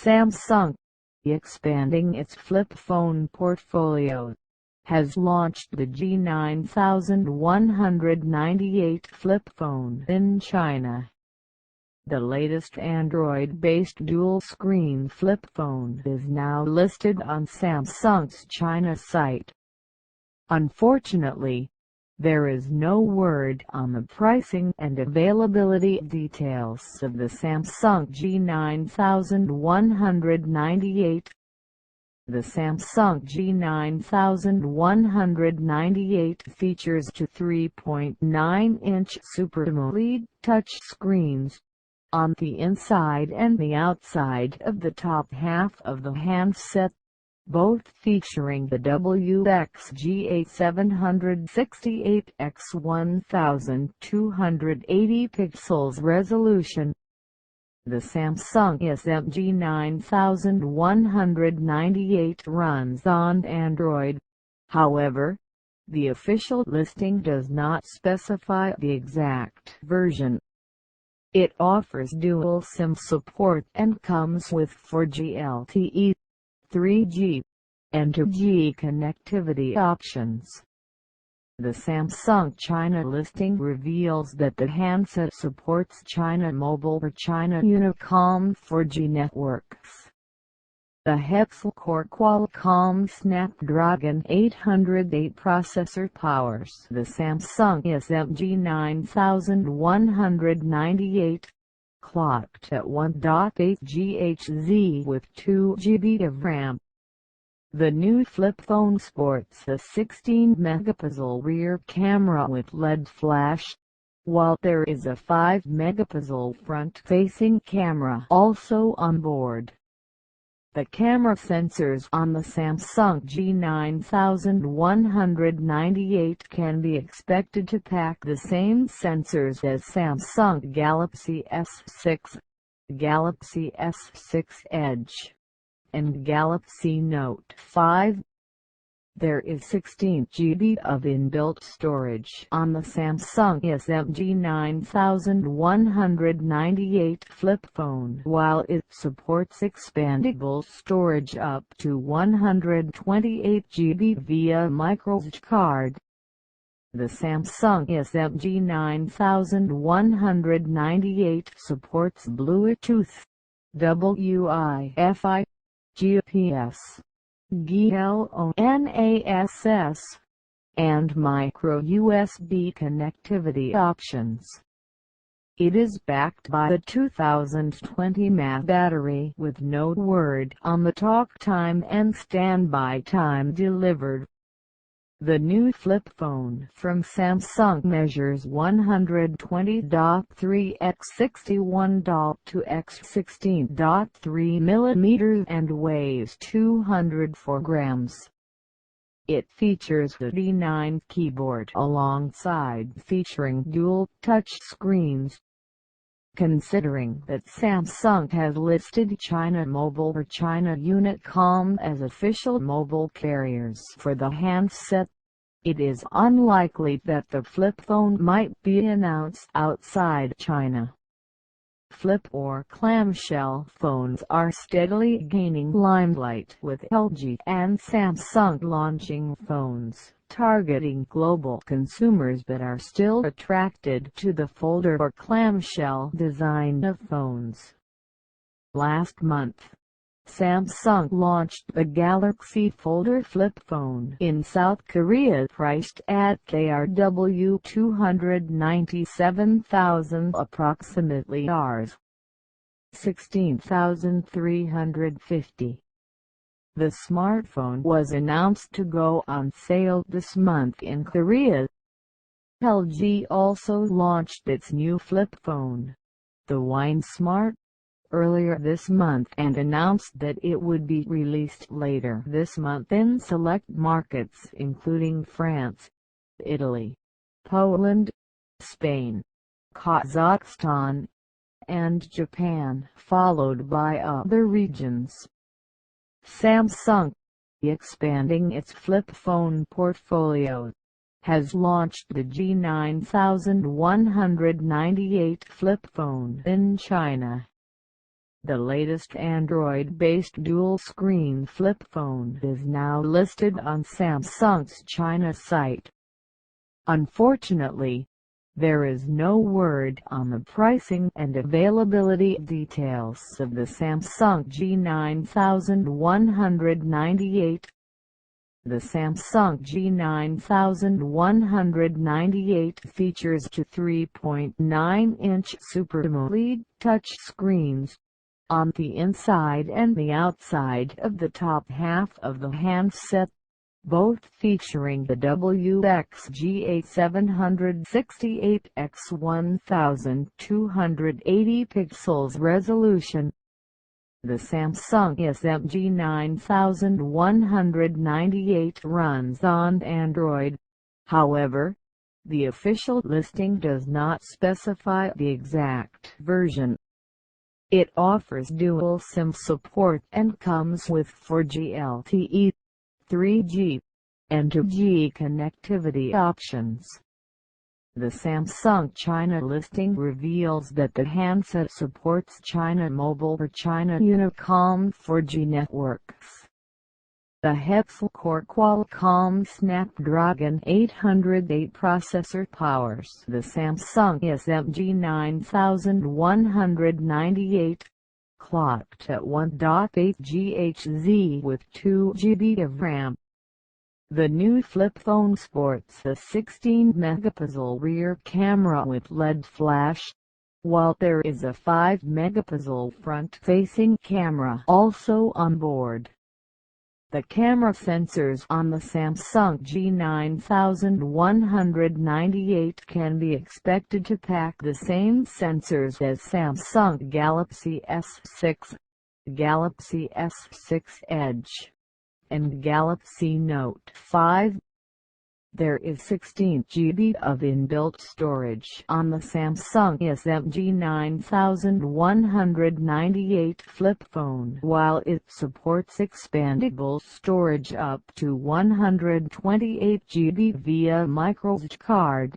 Samsung, expanding its flip phone portfolio, has launched the G9198 flip phone in China. The latest Android-based dual-screen flip phone is now listed on Samsung's China site. Unfortunately, there is no word on the pricing and availability details of the Samsung G9198. The Samsung G9198 features two 3.9-inch Super AMOLED touchscreens on the inside and the outside of the top half of the handset, both featuring the WXGA768 x 1280 pixels resolution. The Samsung G9198 runs on Android. However, the official listing does not specify the exact version. It offers dual SIM support and comes with 4G LTE, 3G, and 2G connectivity options. The Samsung China listing reveals that the handset supports China Mobile or China Unicom 4G networks. The hexa-core Qualcomm Snapdragon 808 processor powers the Samsung G9198, clocked at 1.8 GHz with 2 GB of RAM. The new flip phone sports a 16-megapixel rear camera with LED flash, while there is a 5-megapixel front-facing camera also on board. The camera sensors on the Samsung G9198 can be expected to pack the same sensors as Samsung Galaxy S6, Galaxy S6 Edge, and Galaxy Note 5. There is 16 GB of inbuilt storage on the Samsung G9198 flip phone, while it supports expandable storage up to 128 GB via microSD card. The Samsung G9198 supports Bluetooth, Wi-Fi, GPS, GLONASS, and micro USB connectivity options. It is backed by the 2020 mAh battery with no word on the talk time and standby time delivered. The new flip phone from Samsung measures 120.3 x 61.2 x 16.3 mm and weighs 204 grams. It features the D9 keyboard alongside featuring dual touch screens. Considering that Samsung has listed China Mobile or China Unicom as official mobile carriers for the handset, it is unlikely that the flip phone might be announced outside China. Flip or clamshell phones are steadily gaining limelight, with LG and Samsung launching phones targeting global consumers but are still attracted to the folder or clamshell design of phones. Last month, Samsung launched the Galaxy Folder flip phone in South Korea, priced at KRW 297,000, approximately Rs. 16,350. The smartphone was announced to go on sale this month in Korea. LG also launched its new flip phone, the Wine Smart, earlier this month and announced that it would be released later this month in select markets including France, Italy, Poland, Spain, Kazakhstan, and Japan, followed by other regions. Samsung, expanding its flip phone portfolio, has launched the G9198 flip phone in China. The latest Android-based dual-screen flip phone is now listed on Samsung's China site. Unfortunately, there is no word on the pricing and availability details of the Samsung G9198. The Samsung G9198 features two 3.9-inch Super AMOLED touchscreens on the inside and the outside of the top half of the handset, both featuring the WXGA768 x 1280 pixels resolution. The Samsung SMG 9198 runs on Android. However, the official listing does not specify the exact version. It offers dual SIM support and comes with 4G LTE, 3G, and 2G connectivity options. The Samsung China listing reveals that the handset supports China Mobile or China Unicom 4G networks. The hexa-core Qualcomm Snapdragon 808 processor powers the Samsung SMG 9198, clocked at 1.8 GHz with 2 GB of RAM. The new flip phone sports a 16-megapixel rear camera with LED flash, while there is a 5-megapixel front-facing camera also on board. The camera sensors on the Samsung G9198 can be expected to pack the same sensors as Samsung Galaxy S6, Galaxy S6 Edge, and Galaxy Note 5. There is 16 GB of inbuilt storage on the Samsung SMG 9198 flip phone, while it supports expandable storage up to 128 GB via microSD card.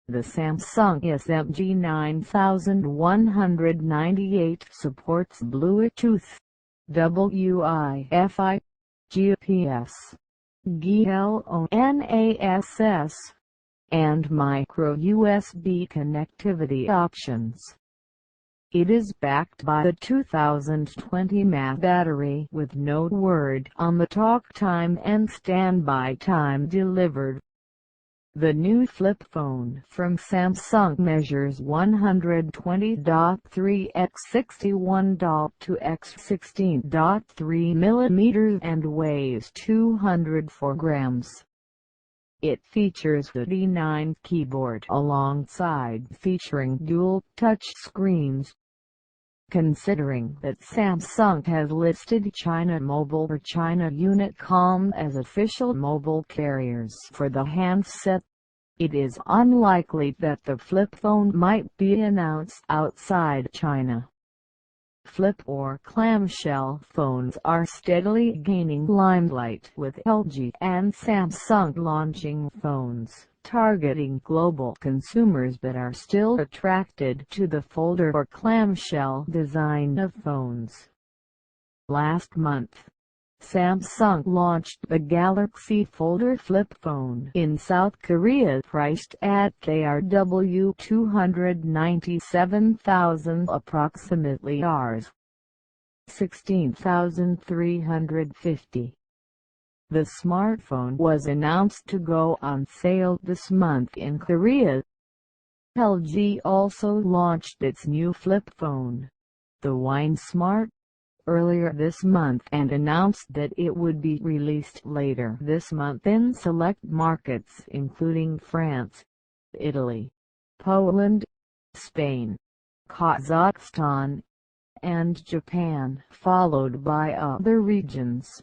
The Samsung SMG 9198 supports Bluetooth, Wi-Fi, GPS, GLONASS, and micro USB connectivity options. It is backed by the 2020 mAh battery with no word on the talk time and standby time delivered. The new flip phone from Samsung measures 120.3 x 61.2 x 16.3 mm and weighs 204 grams. It features the D9 keyboard alongside featuring dual touch screens. Considering that Samsung has listed China Mobile or China Unicom as official mobile carriers for the handset, it is unlikely that the flip phone might be announced outside China. Flip or clamshell phones are steadily gaining limelight, with LG and Samsung launching phones targeting global consumers but are still attracted to the folder or clamshell design of phones. Last month, Samsung launched the Galaxy Folder flip phone in South Korea, priced at KRW 297,000, approximately Rs. 16,350. The smartphone was announced to go on sale this month in Korea. LG also launched its new flip phone, the Wine Smart, earlier this month and announced that it would be released later this month in select markets including France, Italy, Poland, Spain, Kazakhstan, and Japan, followed by other regions.